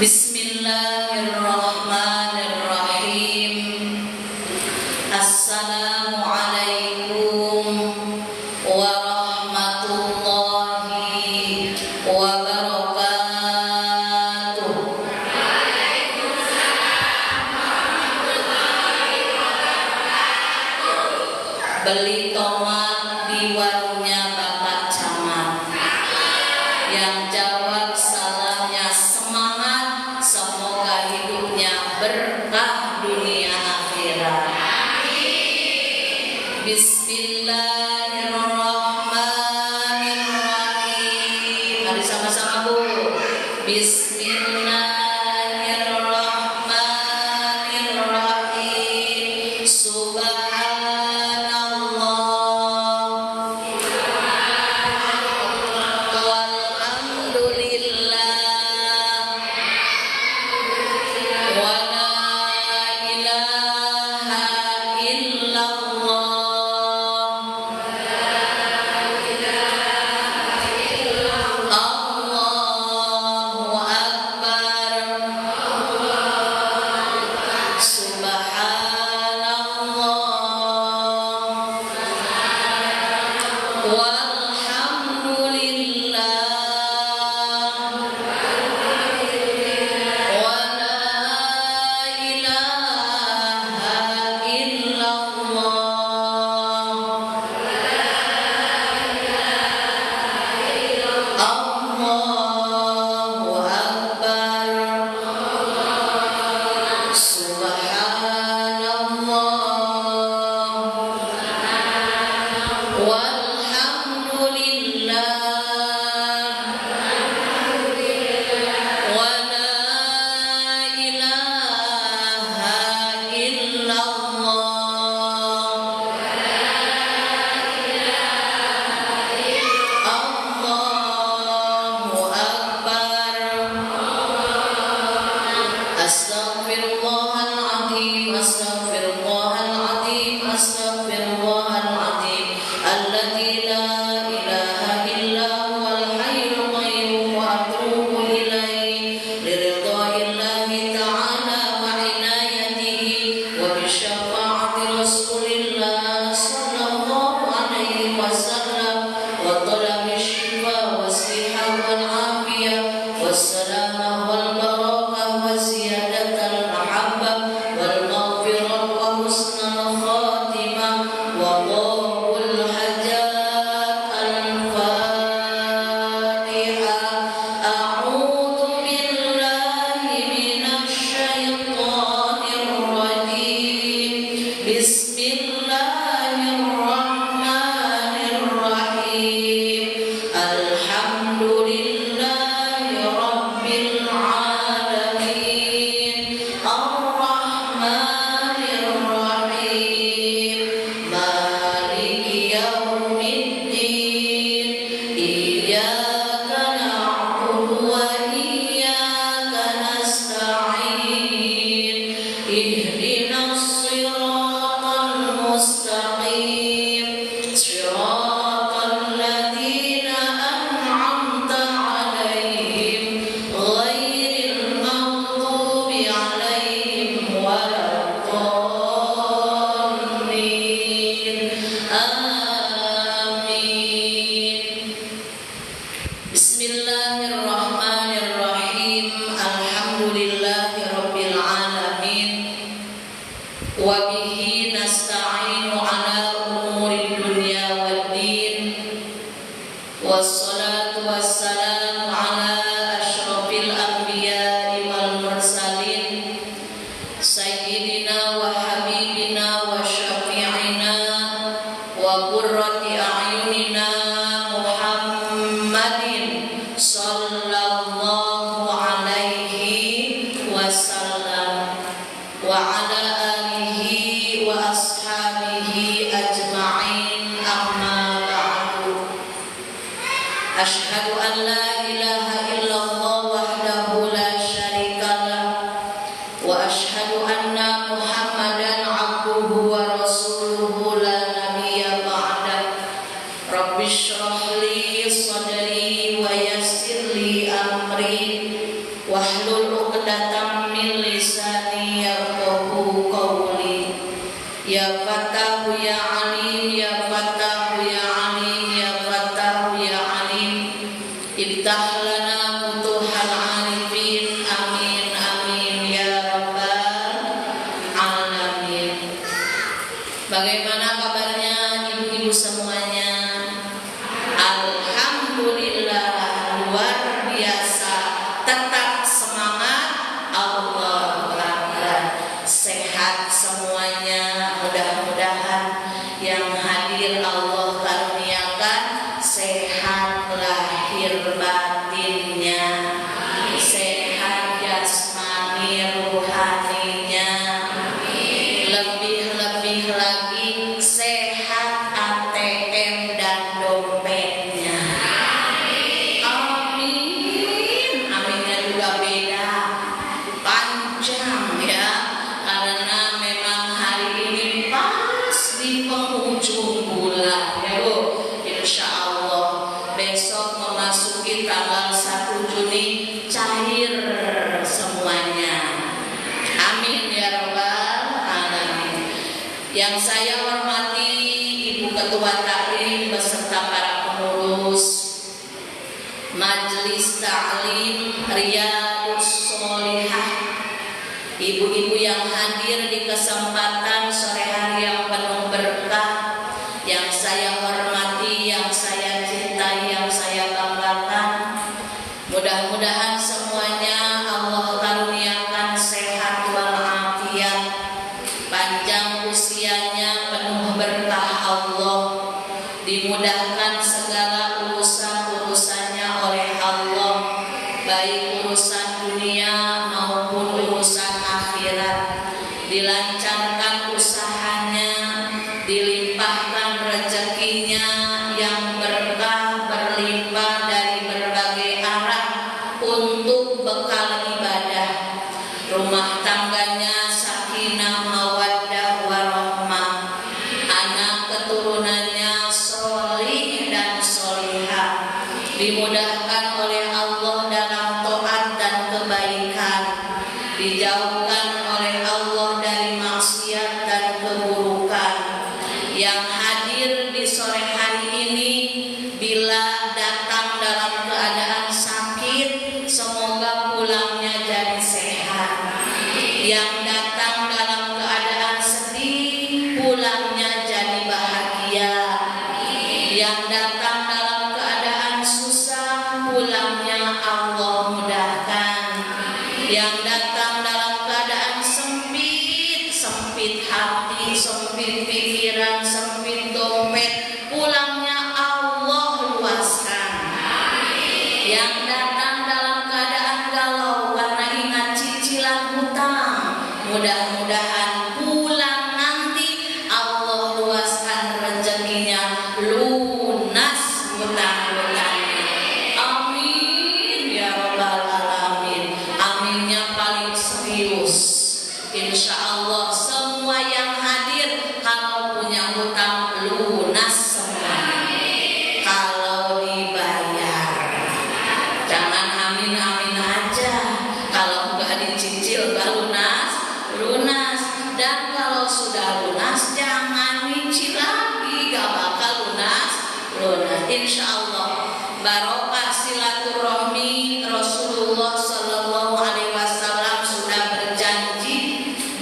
Bismillahirrahmanirrahim. Assalamualaikum warahmatullahi wabarakatuh. Beli tomat di warungnya Bapak Camat. Yang jawab salahnya semangat, semoga hidupnya berkah dunia akhirat. Bismillahirrahmanirrahim. Mari sama-sama Bu. Bismillahirrahmanirrahim. Subhanallah walhamdulillah wa la ilaha illallah. Allahu akbar. Subhanallah walhamdulillah wa la ilaha illallah. Allahu akbar. Subhanallah walhamdulillah wa la ilaha illallah. Allahu akbar. Astaghfirullahaladzim, astaghfirullahaladzim, astaghfirullahaladzim. Alladzi la ilaha illa huwal hayyul qayyum wa atubu ilaihi liridha'illahi ta'ala wa inayatihi wa bi syafa'ati rasulillah sallallahu alaihi wasallam wa talabi syifa wa siha wal afiyah wassalamah wal barakah wa ziyadatal mahabbah wal maghfirah wa husnal khatimah wa qabul hajat. Al-Fatihah. A'udzu billahi minasy syaithanir rajim. Bismillahirrahmanirrahim. Alhamdulillahi rabbil alamin. Ar-Rahmanir Rahim. Maliki yaumiddin. Iyyaka na'budu wa iyyaka nasta'in. Ihdinas siratal mustaqim. Siratal ladzina an'amta 'alaihim ghairil maghdubi 'alaihim waladdallin. Amin. Bismillahirrahmanirrahim. Alhamdulillahirabbil alamin. Wa bihi nasta'inu 'ala umurid dunya waddin. Wassalatu wassalamu 'ala asyrafil anbiya'i wal mursalin. Sayyidina wa habibina wa syafi'ina wa qurrati a'yunina Muhammadin sallallahu alaihi wasallam wa ala alihi wa ashabihi ajma'in. Amma ba'du. Asyhadu an la ilaha illallah wahdahu la syarikalah wa asyhadu anna Muhammadan abduhu wa rasuluhu la nabiyya ba'dah. Rabbi shrah li sadri wa yassir li amri wa wahlul 'uqdatam min lisani yafqahu qawli. Ya Fattahu ya Alim, ya Fattahu ya Alim, ya Fattahu ya Alim, iftah lana futuhal arifin, amin amin ya rabbal alamin. Bagaimana kabarnya ibu-ibu semuanya? Alhamdulillah, luar biasa, tetap semangat, Allahu Akbar. Sehat semuanya, mudah-mudahan yang hadir Allah karuniakan sehat lahir batinnya, sehat jasmani ruhaninya, lebih-lebih lagi sehat ATM dan dompetnya. Amin. Aminnya juga beda, panjang ya, karena memang hari ini pas di penghujung bulan ya Bu. Insya Allah besok memasuki tanggal 1 Juni cair semuanya. Amin ya rabbal alamin. Yang saya hormati Ibu Ketua Taklim beserta para pengurus Majelis Ta'lim Riyadhus Sholihah, ibu-ibu yang hadir di kesempatan sore hari yang penuh berkah, yang saya hormati, yang saya cintai, yang saya banggakan. Mudah-mudahan semuanya Allah karuniakan sehat walafiat, panjang usianya, penuh berkah Allah, dimudahkan segala urusan-urusannya oleh Allah, baik urusan dunia maupun urusan akhirat, dilancarkan usahanya, dilimpahkan rezekinya yang berkah berlimpah dari berbagai arah untuk bekal ibadah, rumah tangganya sakinah mawaddah warahmah, anak keturunannya sholih dan sholihah, dimudahkan oleh Allah dalam taat dan kebaikan, dijauhkan oleh Allah dari maksiat dan keburukan. Yang hadir di sore hari ini, bila datang dalam keadaan sakit, semoga pulangnya jadi sehat. Yang datang dalam keadaan sedih, pulangnya jadi bahagia. Yang datang dalam keadaan susah, pulangnya Allah mudahkan. Yang datang dalam keadaan sempit hati, sempit pikiran, sempit dompet, pulangnya Allah luaskan. Yang datang dalam keadaan galau karena ingat cicilan hutang, mudah-mudahan pulang nanti Allah luaskan rezekinya, lunas hutang-hutangnya. Amin ya rabbal alamin. Aminnya paling serius. Insya Allah semua yang hadir kalau punya hutang lunas semua, kalau dibayar. Jangan amin-amin aja, kalau nggak dicicil nggak lunas. Dan kalau sudah lunas jangan nyicil lagi, gak bakal lunas. Insya Allah barokah silaturahmi. Rasulullah Sallallahu Alaihi Wasallam sudah berjanji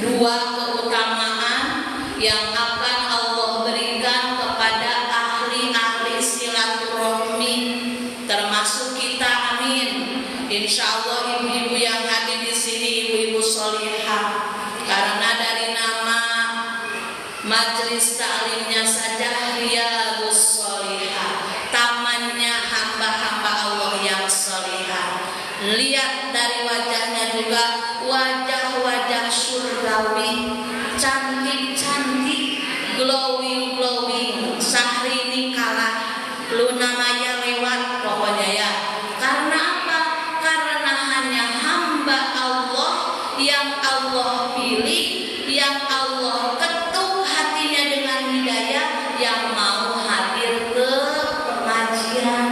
dua keutamaan yang akan Allah berikan kepada ahli-ahli silaturahmi, termasuk kita. Amin. Insya Allah ibu-ibu yang hadir di sini ibu-ibu sholihah, karena dari nama majelis taklimnya saja Riyadhus Sholihah, tamannya hamba-hamba Allah yang sholihah. Lihat dari wajahnya juga wajah-wajah surgawi, cantik-cantik, glowing. Syahrini kalah, Luna Maya lewat pokoknya ya. Karena apa? Karena hanya hamba Allah yang Allah pilih, yang Allah ketuk hatinya dengan hidayah, yang mau hadir ke pengajian,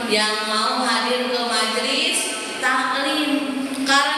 yang mau hadir ke majelis taklim. Karena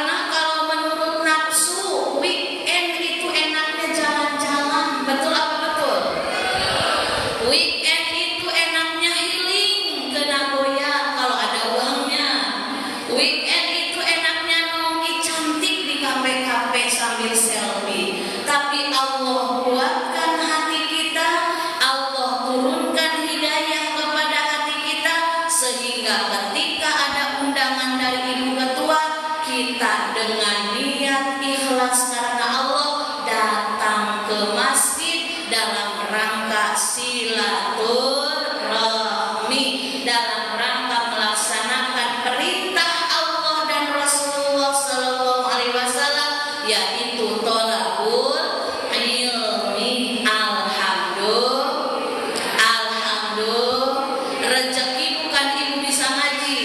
dengan niat ikhlas karena Allah datang ke masjid dalam rangka silaturahmi, dalam rangka melaksanakan perintah Allah dan Rasulullah Sallallahu Alaihi Wasallam, yaitu tolabul ilmi. Alhamdulillah, rezeki bukan ibu bisa ngaji,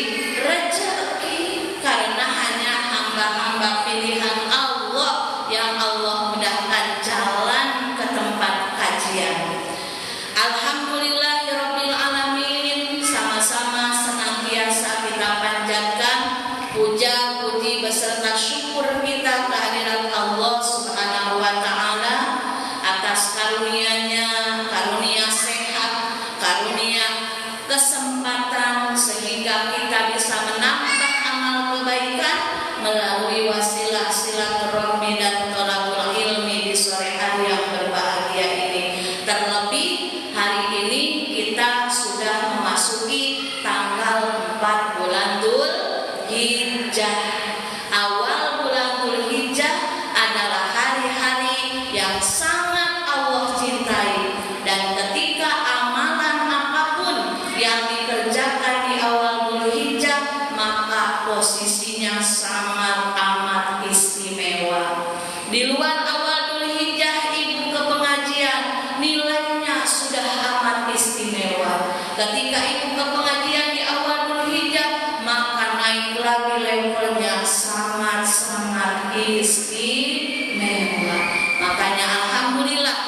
rezeki karena hanya hamba-hamba pilihan Allah yang Allah mudahkan jalan ke tempat kajian. Alhamdulillahirabbil alamin, sama-sama senantiasa kita panjatkan puja puji beserta syukur kita kehadirat Allah Subhanahu wa taala atas karunia-Nya, karunia sehat, karunia kesempatan sehingga kita bisa menambah amal kebaikan melalui wasilah silaturahmi dan thalabul ilmi di sore hari yang berbahagia ini. Terlebih hari ini kita sudah memasuki tanggal 4 bulan Dzulhijjah. Awal bulan Dzulhijjah adalah hari-hari yang sangat Allah cintai, dan ketika amalan apapun yang dikerjakan di awal Dzulhijjah maka posisinya sangat amat istimewa. Di luar awal Dzulhijjah ibu ke pengajian, nilainya sudah amat istimewa. Ketika ibu ke pengajian di awal Dzulhijjah maka naik lagi levelnya sangat-sangat istimewa. Makanya alhamdulillah,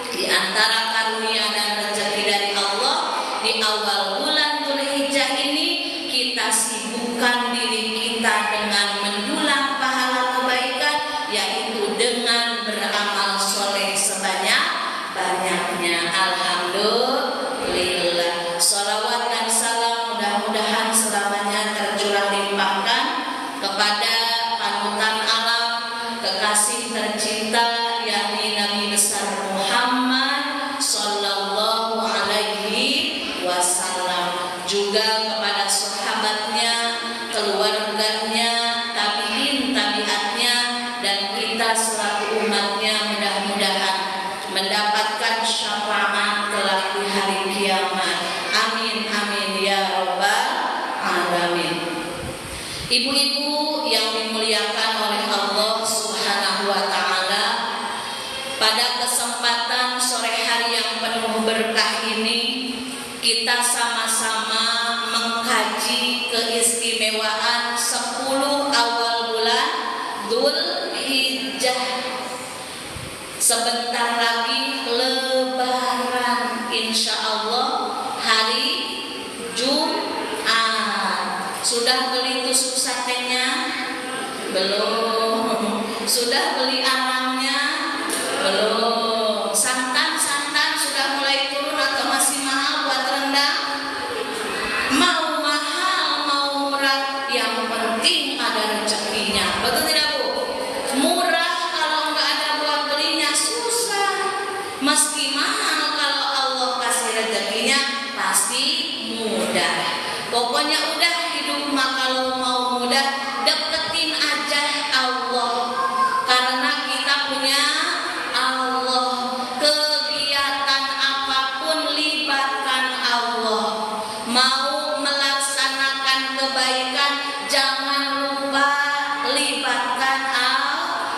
di antara karunia dan rezeki dari Allah, di awal bulan Dzulhijjah ini kita sibukkan diri kita dengan mendulang pahala kebaikan, yaitu dengan beramal soleh sebanyak-banyaknya. Alhamdulillah. Sholawat dan salam mudah-mudahan selamanya tercurah limpahkan kepada panutan alam, kekasih tercinta, yakni Nabi besar Muhammad Sallallahu Alaihi Wasallam, juga kepada sahabatnya, keluarganya, tabiin, tabiatnya, dan kita selaku umatnya mudah-mudahan mendapatkan syafaat kelak di hari kiamat. Amin amin ya rabbal alamin. Ibu-ibu yang dimuliakan oleh Allah Subhanahu wa taala, pada kesempatan sore hari yang penuh berkah ini kita sama-sama mengkaji keistimewaan 10 awal bulan Dzulhijjah. Sebentar lagi lebaran, insya Allah hari Jumat. Sudah beli tusuk satenya? Belum. Sudah beli arangnya? Belum. Santan sudah mulai turun atau masih mahal buat rendang? Mau mahal, mau murah, yang penting ada rezekinya. Betul tidak Bu? Murah kalau nggak ada buat belinya susah. Meski mahal, kalau Allah kasih rezekinya pasti mudah. Pokoknya udah hidup mah kalau mau mudah, deketin aja Allah, karena kita punya Allah. Kegiatan apapun libatkan Allah. Mau melaksanakan kebaikan jangan lupa libatkan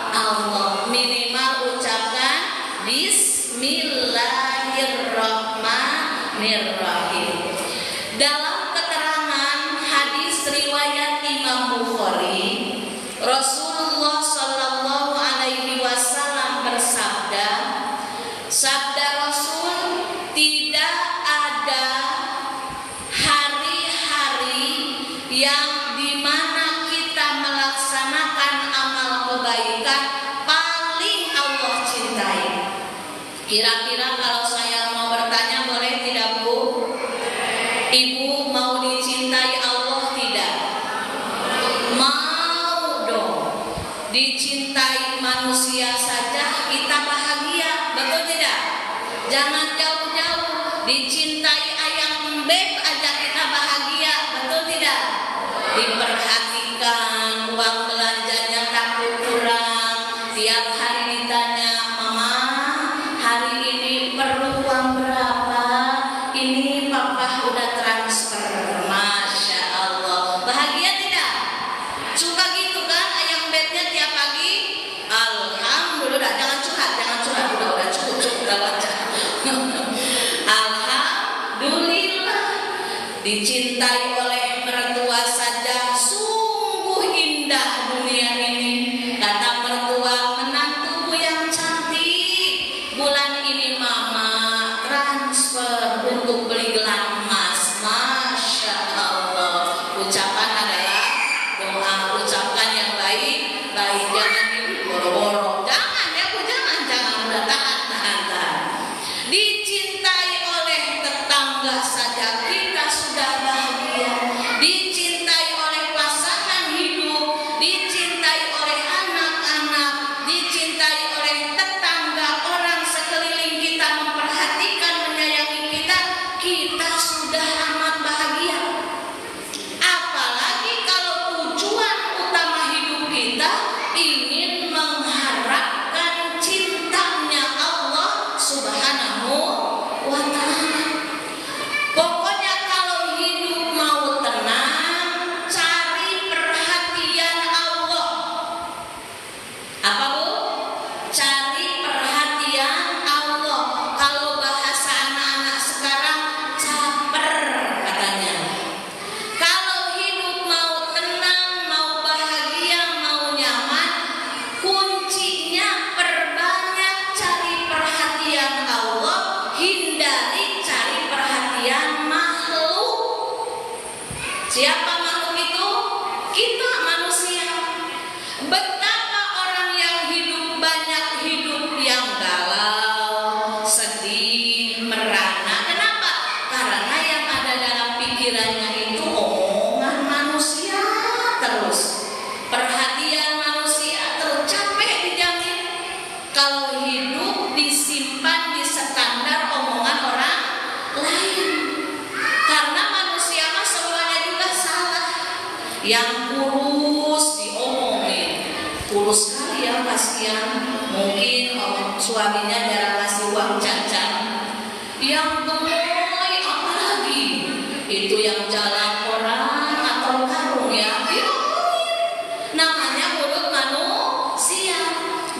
Allah. Minimal ucapkan Bismillahirrahmanirrahim. Dalam keterangan hadis riwayat Imam Bukhari, Rasulullah Sallallahu Alaihi Wasallam bersabda, sabda Rasul, tidak ada hari-hari yang dimana kita melaksanakan amal kebaikan paling Allah cintai. Kira-kira kalau saya mau bertanya boleh tidak Bu? Ibu mau dicintai Allah tidak? Mau dong. Dicintai manusia saja kita bahagia, betul tidak? Jangan jauh-jauh, dicintai ayam embek aja kita bahagia, betul tidak? Diperhatikan uang belanjanya Dicintai oleh mertua saja sungguh indah dunia ini. Kata mertua, menantuku yang cantik, bulan ini mama transfer untuk beli gelang emas. Masya Allah. Ucapan adalah doa, ucapan yang baik, jangan diboro-boro. Jangan ya Bu, jangan udah tahan. Dicintai oleh tetangga saja kita sudah bahagia. Dicintai oleh pasangan hidup, dicintai oleh anak-anak, dicintai oleh tetangga, orang sekeliling kita memperhatikan, menyayangi kita, kita sudah amat bahagia. Apalagi kalau tujuan utama hidup kita ingin mengharapkan cintanya Allah Subhanahu wa ta'ala. Pokoknya kalau hidup mau tenang, cari perhatian Allah. Apa Bu? Cari perhatian Allah. Kalau bahasa anak-anak sekarang, caper katanya. Kalau hidup mau tenang, mau bahagia, mau nyaman, kuncinya perbanyak cari perhatian Allah, hindari cari perhatian makhluk. Siapa makhluk itu? Kita manusia. Betapa orang yang hidup banyak hidup yang galau, sedih, merana. Kenapa? Karena yang ada dalam pikirannya itu omongan manusia terus. Perhatian manusia terus, capek dijamin. Kalau hidup disimpan di standar omongan orang lain. Karena manusia mah semuanya juga salah. Yang kurus diomongin, kurus sekali ya, kasihan. Mungkin suaminya jarang ngasih uang jajan. Yang gemoy apalagi, itu yang jalan orang atau karung ya, namanya mulut manusia.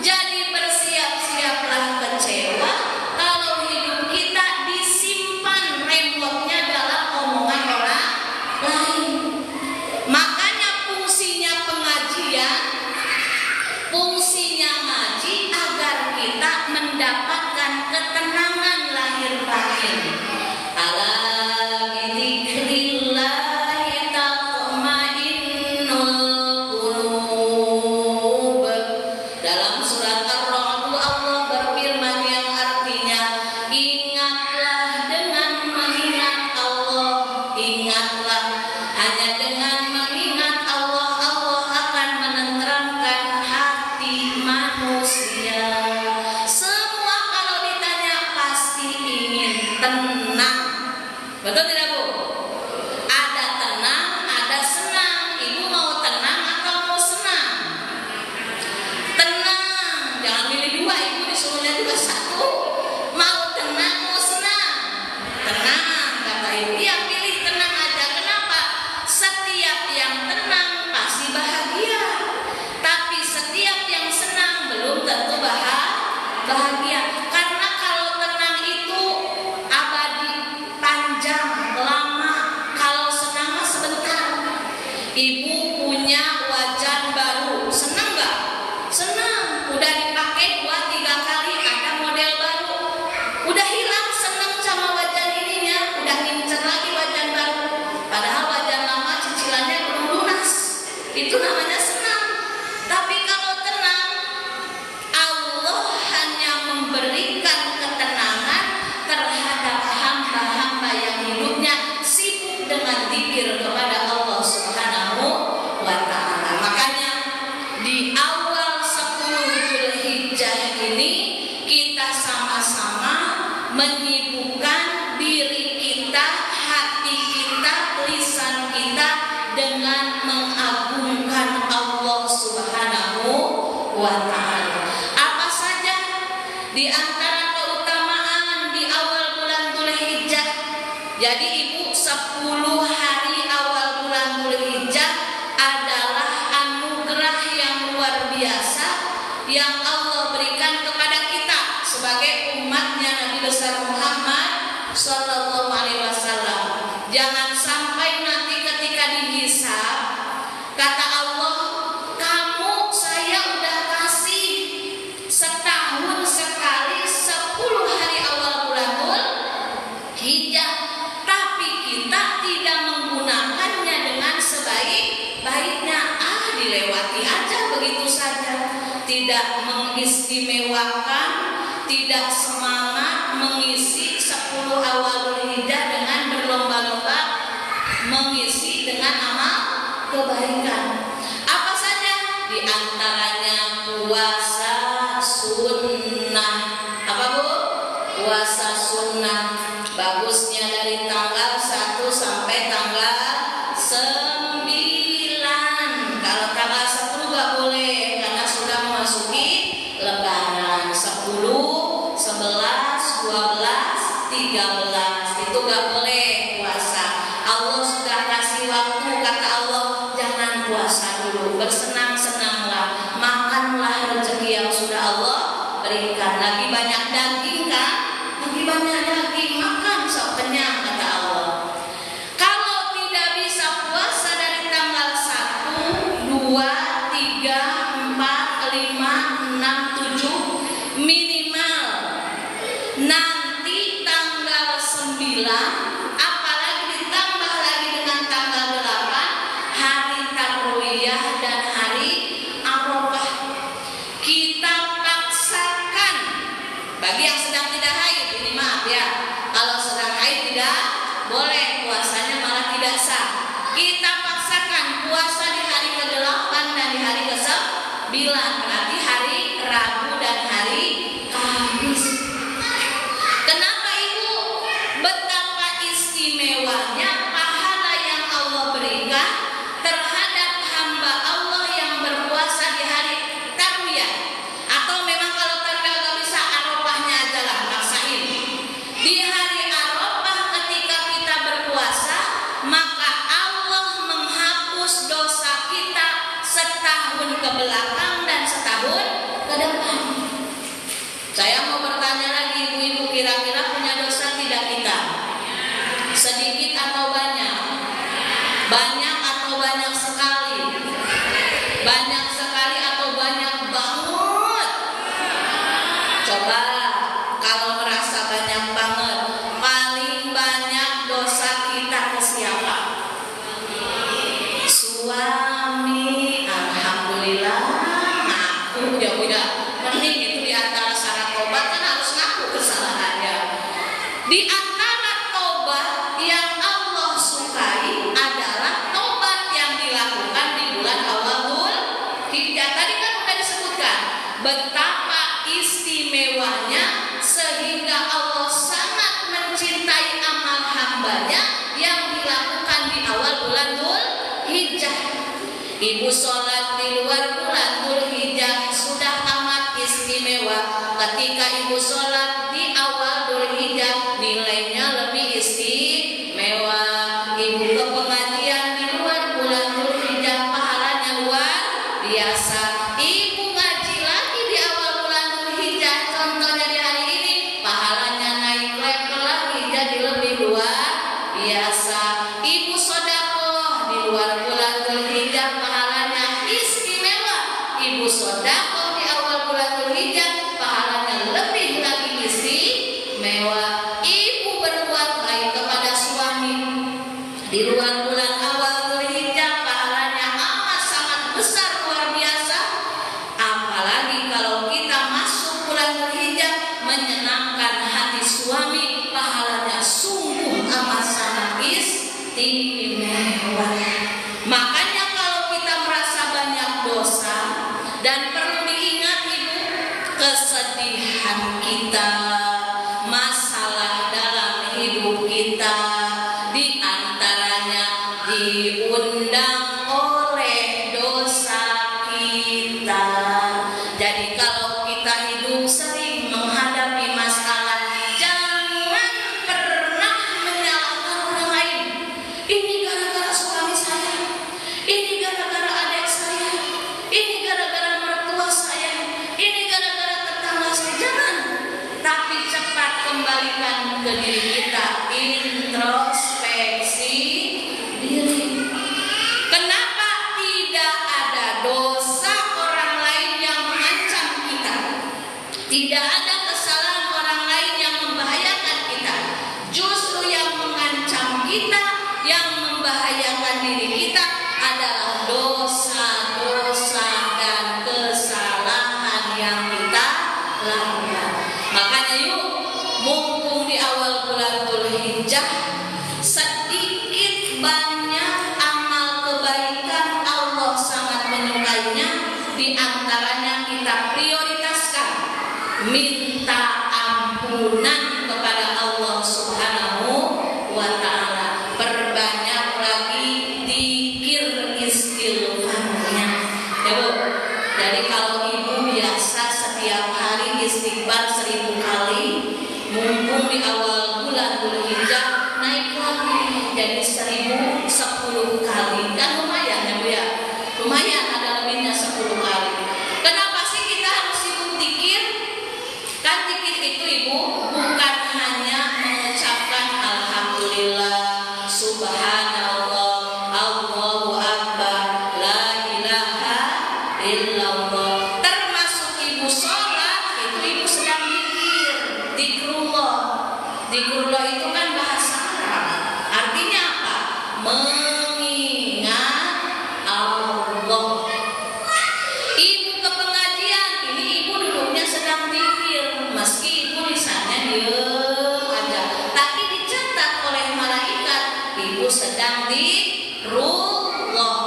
Jadi bersiap-siaplah kecewa kalau hidup kita disimpan remotnya dalam omongan orang lain. Makanya fungsinya pengajian, fungsinya ngaji agar kita mendapatkan ketenangan lahir batin. Ala bidzikrillahi tatma'innul qulub. Dalam surat Ar-Ra'd Allah berfirman yang artinya, ingatlah dengan mengingat Allah, ingatlah, hanya dengan mengingat Allah, Allah akan menenteramkan hati manusia. Semua kalau ditanya pasti ingin tenang. Betul tidak Bu? Ada tenang, ada senang. Ibu mau tenang atau mau senang? Tenang, jangan pilih dua, ibu disuruhnya juga satu. Mau tenang, mau senang? Tenang, kata ibu. Ya pilih tenang aja. Kenapa? Setiap yang tenang pasti bahagia. Tapi setiap yang senang belum tentu bahagia. Karena kalau tenang itu abadi, panjang, lama. Kalau senang mah sebentar. Ibu punya wajan baru, senang nggak? Senang. Udah dipakai 2-3 kali, ada model baru. Udah hilang senang sama wajan ininya, udah ngincer lagi wajan baru. Padahal wajan lama cicilannya belum lunas. Itu namanya senang. Tapi kalau tenang, Allah hanya memberikan ketenangan terhadap hamba-hamba yang hidupnya sibuk dengan zikir kepada Allah Subhanahu wa ta'ala. Makanya di awal 10 Zulhijjah ini kita sama-sama menyibukkan diri kita, hati kita, lisan kita dengan mengagungkan Allah Subhanahu wa ta'ala. Apa saja di antara keutamaan di awal bulan Zulhijjah? Jadi ibu, 10 hari awal bulan Zulhijjah adalah anugerah yang luar biasa yang Allah berikan kepada kita sebagai umatnya Nabi besar Muhammad Sallallahu Alaihi Wasallam. Jangan sampai sampai nanti ketika dihisab, kata Allah, kamu saya udah kasih setahun sekali 10 hari awal bulan Dzul Hijjah, tapi kita tidak menggunakannya dengan sebaik-baiknya. Dilewati aja begitu saja, tidak mengistimewakan, tidak semangat mengisi 10 awal Dzul Hijjah dengan berlomba-lomba mengisi dengan amal kebaikan. Apa saja? Di antaranya puasa sunnah. Apa Bu? Puasa sunnah. Bagusnya dari tanggal 1 sampai tanggal 9. Kalau tanggal 10 gak boleh karena sudah memasuki Lebaran. 10, 11, 12, 13 itu gak boleh puasa. Allah sudah kasih waktu, kata Allah, jangan puasa dulu, bersenang-senanglah, makanlah rezeki yang sudah Allah berikan. Lagi banyak daging kan? Lagi banyak daging, makan sok kenyang, kata Allah. Kalau tidak bisa puasa dari tanggal 1, 2, 3, 4, 5, 6, 7 minimal nanti tanggal 9, apalagi ditambah lagi dengan tanggal 8 hari Tarwiyah dan hari Arafah. Kita paksakan bagi yang sedang tidak haid, ini maaf ya, kalau sedang haid tidak boleh puasanya, malah tidak sah. Kita paksakan puasa di hari ke-8 dan di hari ke-9, berarti hari Rabu dan hari Kamis. Kenapa Ibu? Betapa istimewanya pahala yang Allah berikan terhadap hamba Allah yang berpuasa di hari Tarwiyah. Atau memang kalau Tarwiyah gak bisa, Arafahnya aja lah, maksain. Di hari Arafah ketika kita berpuasa, maka Allah menghapus dosa kita setahun ke belakang dan setahun ke depan. Saya mau bertanya lagi, ibu-ibu, kira-kira punya dosa tidak kita? Sedikit atau banyak? Banyak atau banyak sekali? Banyak sekali atau banyak banget? Coba kalau merasa banyak banget, paling banyak dosa kita ke siapa? Suami. Alhamdulillah ngaku ya udah. Mending itu di antara syarat tobat kan harus ngaku kesalahannya. Di antara tobat yang Allah sukai adalah tobat yang dilakukan di bulan awal Dzul Hijjah. Tadi kan sudah disebutkan betapa istimewanya sehingga Allah sangat mencintai amal hambanya yang dilakukan di awal bulan Dzul Hijjah. Ibu sholat di luar bulan Dzul Hijjah sudah amat istimewa. Ketika ibu sholat di awal Dzul Hijjah, nilainya lebih istimewa. Ibu ke pengajian di luar bulan Dzul Hijjah, pahalanya luar biasa. Ibu ngaji lagi di awal bulan Dzul Hijjah, contohnya di hari ini, pahalanya naik level lagi jadi lebih luar biasa. Ibu sedekah di luar bulan Dzul Hijjah, pahalanya istimewa. Ibu sedekah di awal bulan Dzul Hijjah, pahalanya lebih lagi istimewa. Ibu berbuat baik kepada suami di luar bulan awal Dzul Hijjah, pahalanya amat sangat besar, luar biasa. Apalagi kalau kita masuk bulan Dzul Hijjah menyenangkan hati suami, pahalanya sungguh amat sangat istimewa. Makanya kalau kita merasa banyak dosa, dan perlu diingat Ibu, kesedihan kita, masalah dalam hidup kita, di antaranya diundang oleh dosa kita. Jadi kalau kita hidup sering menghadapi masalah, jangan pernah menyalahkan orang lain. Ini gara-gara suami saya, ini gara-gara adik saya, ini gara-gara mertua saya, ini gara-gara tetangga saya. Jangan. Tapi cepat kembalikan ke diri kita, introspeksi yang membahayakan diri kita adalah dosa-dosa dan kesalahan yang kita lakukan. Makanya yuk, mumpung di awal bulan Dzulhijjah, sedikit banyak amal kebaikan Allah sangat menyukainya. Di antaranya kita prioritaskan minta ampunan kepada Allah Subhanahu wa ta'ala. Perbanyak lagi dzikir istighfarnya. Ya Bu. Jadi kalau ibu biasa setiap hari istighfar 1000 kali, mumpung di awal bulan Dzulhijjah naik lagi jadi 1010 kali. Kan lumayan ya Bu ya. Lumayan, ada lebihnya 10 kali. Kenapa sih kita harus sibuk dzikir? Kan dzikir itu Ibu bukan hanya mengucapkan alhamdulillah, subhanallah, Allahu akbar, la ilaha illallah. Termasuk Ibu sholat, itu Ibu sedang dzikir, dzikrullah. Dzikrullah itu kan bahasa Arab. Artinya apa? Mengingat Allah. Ibu ke pengajian, ini Ibu duduknya sedang dzikir, meski Ibu lisannya diem aja, tapi dicatat oleh malaikat Ibu sedang dzikrullah.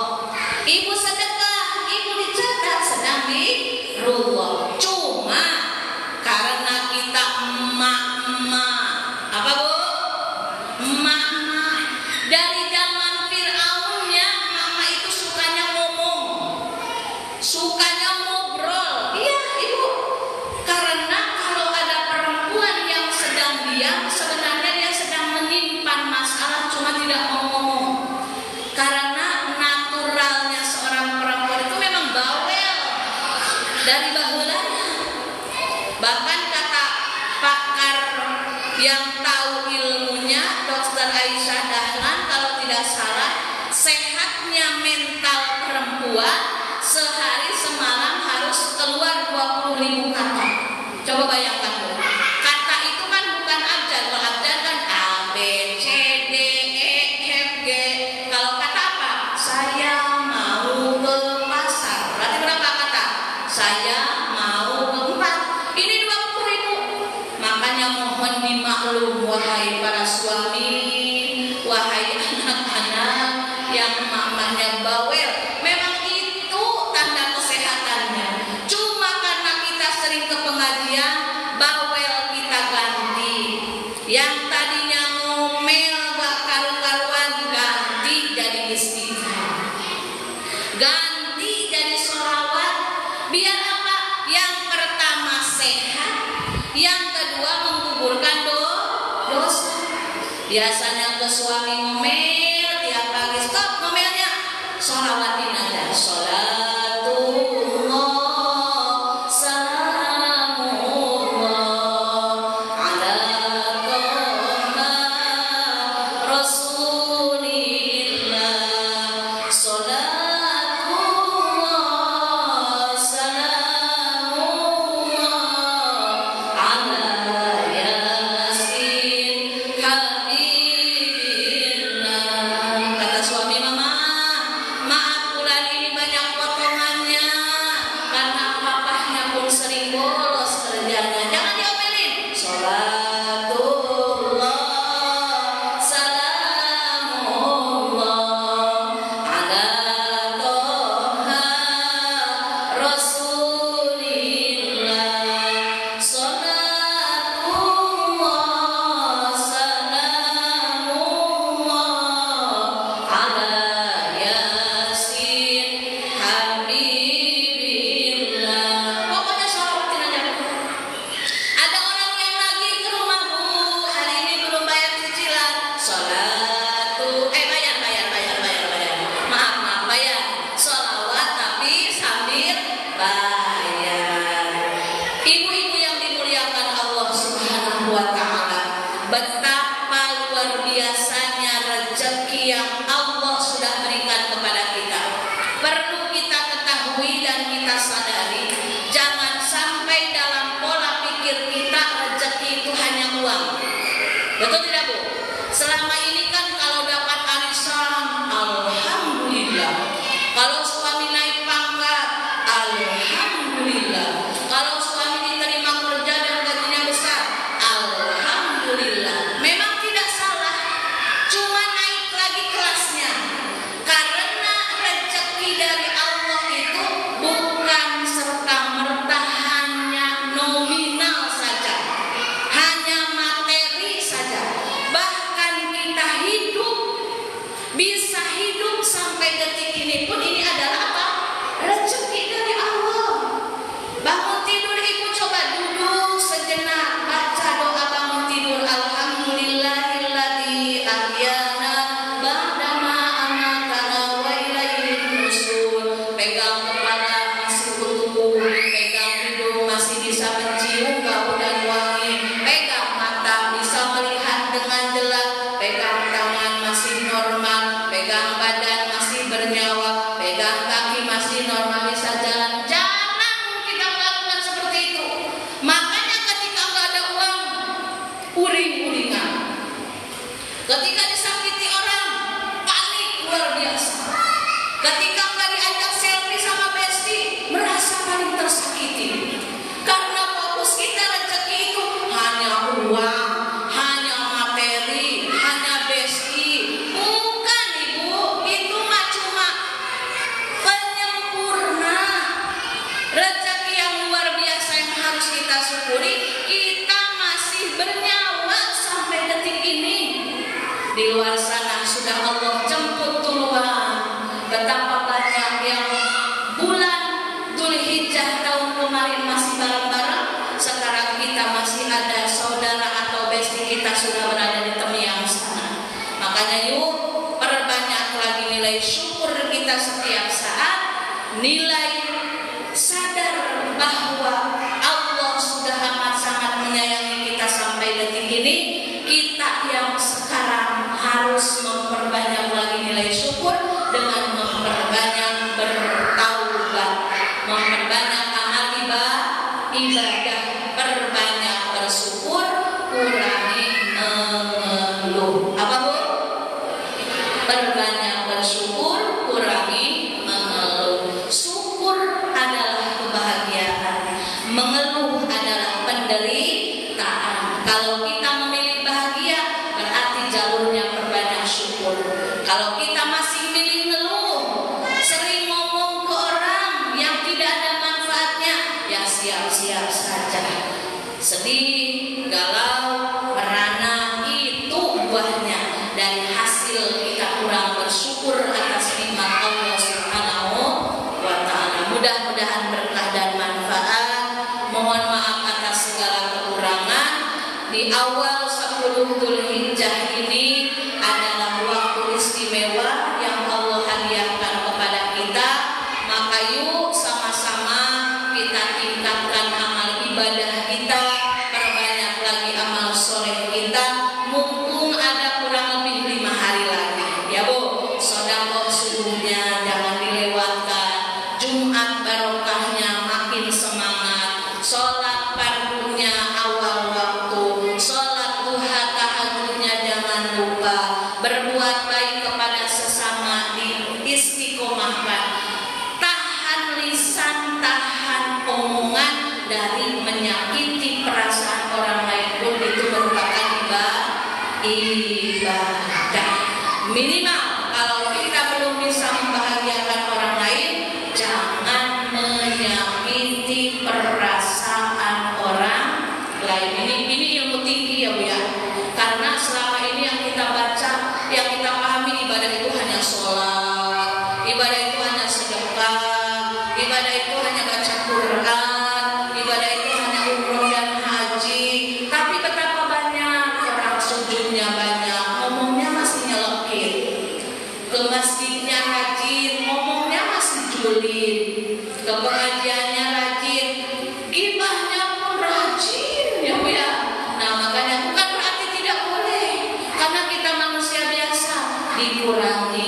Ibu sedekah, Ibu dicatat sedang dzikrullah. Cuma karena kita emak-emak, apa Bu? Emak-emak dari zaman Fir'aunnya, emak-emak itu sukanya ngomong, sukanya ngobrol. Iya Ibu, karena kalau ada perempuan yang sedang diam, sebenarnya dia sedang menyimpan masalah, cuma tidak mau ngomong. Karena naturalnya seorang perempuan itu memang bawel dari bahulanya. Bahkan kata pakar yang tahu ilmunya, Dr. Aisyah Dahlan, kalau tidak salah, sehatnya mental perempuan sehari semalam harus keluar 20.000 kata. Coba bayangkan Bu. Kata itu kan bukan abjad. Kalau abjad kan A, B, C, D, E, F, G. Kalau kata apa? Saya mau ke pasar. Berarti berapa kata? Saya mau ke 4. Ini 20.000. Makanya mohon dimaklum wahai para suami, wahai anak-anak yang mamanya bawel. Memang itu tanda kesehatannya. Cuma karena kita sering ke pengajian, bawel kita ganti. Yang tadinya ngomel gak karu-karuan, ganti jadi istighfar, ganti jadi sholawat. Biar apa? Yang pertama sehat, yang kedua menggugurkan dosa. Biasanya ke suami ngomel tiap pagi, stop ngomelnya, sholawatin aja. Sholatullah salamullah ala toha rasulillah. Sholatullah salamullah ala yasin habibillah. Kata suami, mama, maaf bulan sampai detik ini pun ini adalah apa? Rezeki dari Allah. Bangun tidur ibu coba duduk sejenak, baca doa bangun tidur. Alhamdulillahilladzi ahyana ba'da ma amatana wa ilaihi nusyur. Pegang kepala masih utuh, pegang hidung masih bisa mencium bau dan wangi, pegang mata bisa melihat dengan jelas, pegang tangan masih normal, pegang badan masih bernyawa, pegang kaki masih normal bisa jalan. Jangan kita melakukan seperti itu. Makanya ketika nggak ada uang, uring-uringan. Ketika disakiti orang, panik luar biasa. Ketika nggak diajak selfie sama besti, merasa paling tersakiti. Karena fokus kita rezeki itu hanya uang, hanya materi, hanya besti. Bukan ibu, itu mah cuma penyempurna. Rezeki yang luar biasa yang harus kita syukuri, kita masih bernyawa sampai detik ini. Di luar sana sudah Allah jemput duluan. Betapa banyak yang bulan Dzulhijjah tahun kemarin masih bareng-bareng, sekarang kita masih ada saudara atau besti kita sudah berada di temiang sana. Makanya yuk perbanyak lagi nilai syukur kita setiap saat, nilai sadar bahwa Allah sudah amat sangat menyayangi kita sampai detik ini. Kita yang sekarang harus memperbanyak lagi nilai syukur dengan memperbanyak bertaubat, memperbanyak amal ibadah, perbanyak bersyukur, kurangi mengeluh. Apa bu? Perbanyak bersyukur, kurangi mengeluh. Syukur adalah kebahagiaan, mengeluh adalah penderitaan. Kalau kita memilih bahagia, berarti jalurnya perbanyak syukur. Kalau kita masih milih ngeluh, sering ngomong ke orang yang tidak ada manfaatnya, ya siap-siap saja. Sedih, galau, merana, itu buahnya dari hasil kita kurang bersyukur atas nikmat Allah Subhanahu wa ta'ala. Mudah-mudahan berkah dan manfaat. Mohon maaf atas segala kekurangan. Di awal 10 Dzulhijjah ini adalah waktu istimewa yang Allah hadiahkan kepada kita. Maka yuk sama-sama kita tingkatkan amal ibadah kita, perbanyak lagi amal soleh kita. Mumpung ada kurang lebih 5 hari lagi, ya bu. Sedekah subuhnya jangan dilewatkan, Jumat barokahnya makin semangat, sholat fardunya awal waktu, sholat duha tahajudnya jangan lupa, berbuat baik kepada sesama, di istiqomahkan, tahan lisan, tahan omongan dari menyakiti perasaan orang lain pun itu merupakan ibadah. Minimal kalau kita belum bisa membahagiakan orang lain, jangan menyakiti perasaan orang lain. Ini ilmu tinggi ya bu ya. Karena selama ini yang kita baca, yang kita pahami, ibadah itu hanya sholat, ibadah itu hanya sedekah, ibadah itu hanya baca Quran, ibadah itu hanya umroh dan haji. Tapi betapa banyak orang sujudnya banyak, ngomongnya masih nyelekit, ke masjidnya rajin, ngomongnya masih julid, ke pengajiannya rajin, gibahnya pun rajin ya bu ya. Nah makanya bukan berarti tidak boleh, karena kita manusia biasa, dikurangi.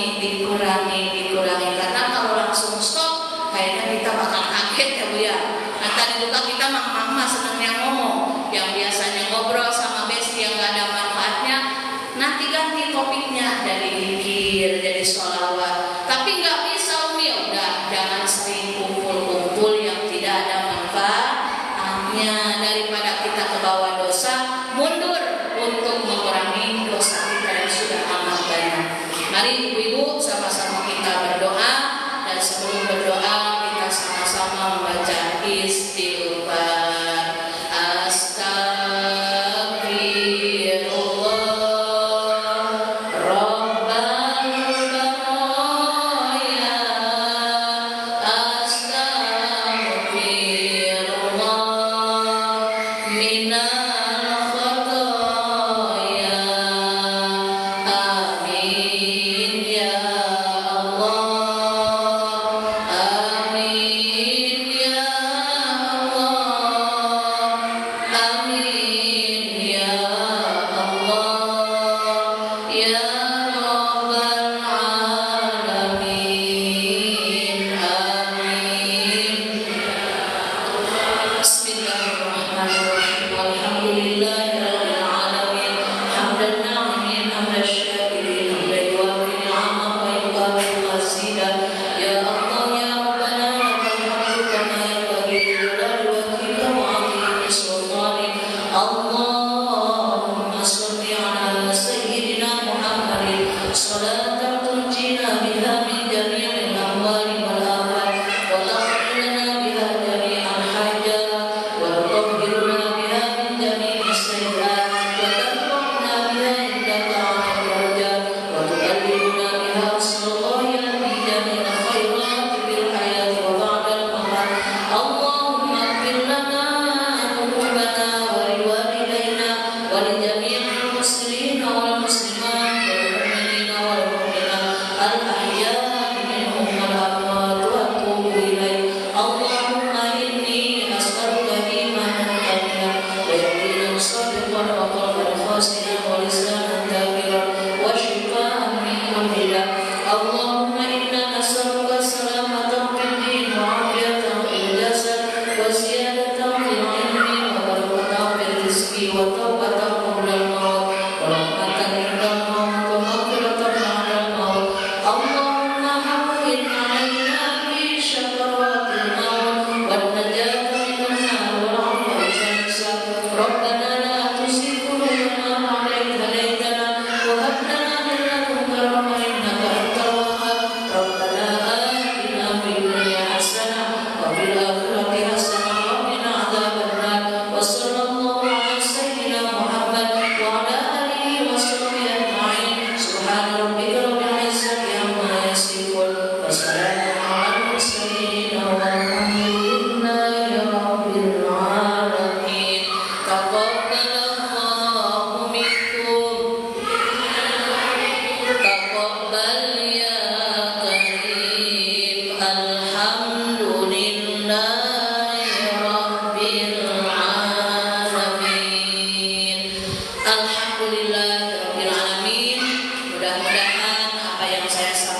Karena kalau langsung stop, kayaknya kita bakal kaget ya bu ya. Nah tadi juga kita mama senangnya ngomong, yang biasanya ngobrol sama besti yang gak ada manfaatnya, nanti ganti topiknya dari zikir, dari sholawat. Tapi nggak bisa umi, udah jangan sering kumpul yang tidak ada manfaatnya. Daripada kita ke bawah dosa, mundur untuk mengurangi dosa kita yang sudah amat banyak. Mari ibu-ibu sama-sama kita berdoa, dan sebelum berdoa kita sama-sama membaca istighfar. Astagfirullah Rabbal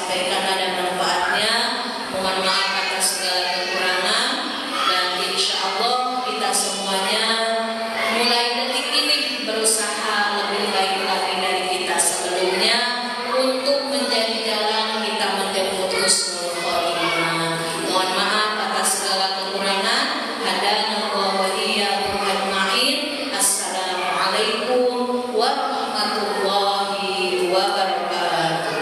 sampaikan ada manfaatnya. Mohon maaf atas segala kekurangan, dan insya Allah kita semuanya mulai detik ini berusaha lebih baik lagi dari kita sebelumnya untuk menjadi jalan kita menjemput husnul khotimah. Mohon maaf atas segala kekurangan. Hadanallahu wa iyyakum ajma'in. Assalamualaikum warahmatullahi wabarakatuh.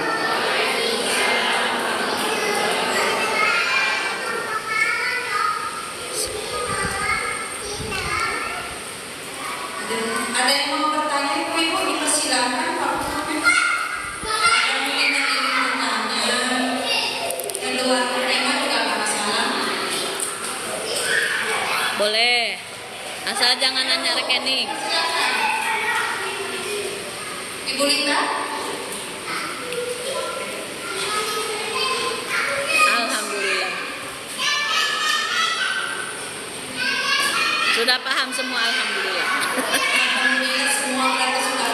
Ada yang mau bertanya, Ibu, dipersilakan Pak. Ada mungkin yang ingin bertanya, dan luar tema juga nggak masalah. Boleh, asal jangan nanya rekening. Silakan. Ibu Lita. Alhamdulillah. Sudah paham semua, alhamdulillah. Alhamdulillah semua berarti sudah